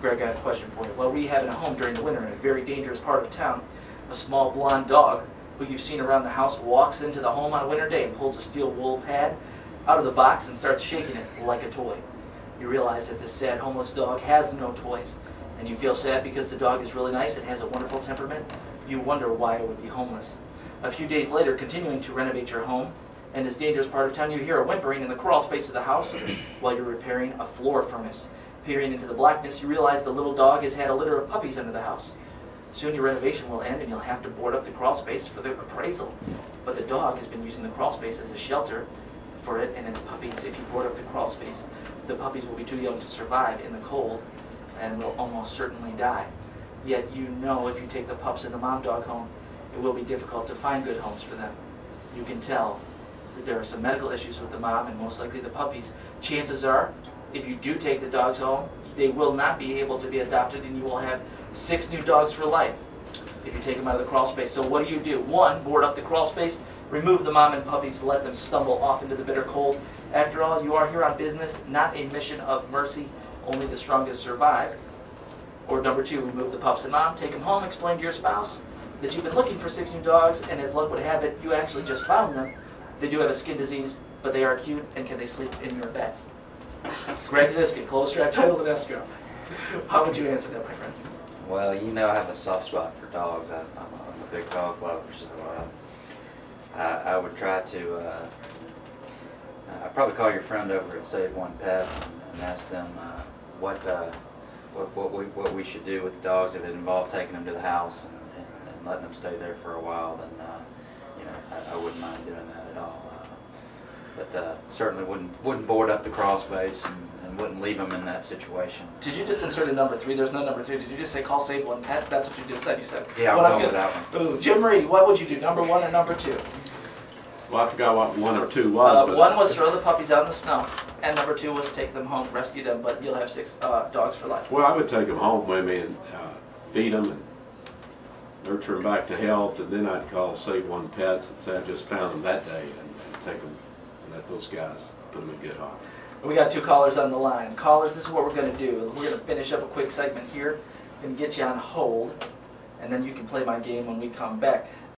Greg, I have a question for you. While rehabbing a home during the winter in a very dangerous part of town, a small blonde dog who you've seen around the house walks into the home on a winter day and pulls a steel wool pad out of the box and starts shaking it like a toy. You realize that this sad homeless dog has no toys, and you feel sad because the dog is really nice and has a wonderful temperament. You wonder why it would be homeless. A few days later, continuing to renovate your home, in this dangerous part of town, you hear a whimpering in the crawl space of the house while you're repairing a floor furnace. Peering into the blackness, you realize the little dog has had a litter of puppies under the house. Soon your renovation will end and you'll have to board up the crawl space for the appraisal. But the dog has been using the crawl space as a shelter for it and its puppies. If you board up the crawl space, the puppies will be too young to survive in the cold and will almost certainly die. Yet you know if you take the pups in the mom dog home, it will be difficult to find good homes for them. You can tell that there are some medical issues with the mom and most likely the puppies. Chances are, if you do take the dogs home, they will not be able to be adopted and you will have 6 new dogs for life if you take them out of the crawl space. So what do? 1, board up the crawl space, remove the mom and puppies, let them stumble off into the bitter cold. After all, you are here on business, not a mission of mercy, only the strongest survive. Or number 2, remove the pups and mom, take them home, explain to your spouse that you've been looking for 6 new dogs and as luck would have it, you actually just found them. They do have a skin disease, but they are cute, and can they sleep in your bed? Greg Ziskind, closed strap title and escrow. How would you answer that, my friend? Well, you know I have a soft spot for dogs. I'm a big dog lover, so I would try to, I'd probably call your friend over at Save One Pet and ask them what we should do with the dogs if it involved taking them to the house and letting them stay there for a while. Then, you know, I wouldn't mind doing that at all. But certainly wouldn't board up the crawl space and wouldn't leave them in that situation. Did you just insert a number 3? There's no number 3. Did you just say call Save One Pet? That's what you just said. You said. Yeah, I'm going with that one. Ooh, Jim Reedy, what would you do? Number 1 or number 2? Well, I forgot what 1 or 2 was. 1 was throw the puppies out in the snow, and number 2 was take them home, rescue them, but you'll have 6 dogs for life. Well, I would take them home with me and feed them and nurture them back to health, and then I'd call Save One Pets and say I just found them that day and take them and let those guys put them in good heart. We got 2 callers on the line. Callers, this is what we're going to do. We're going to finish up a quick segment here and get you on hold, and then you can play my game when we come back.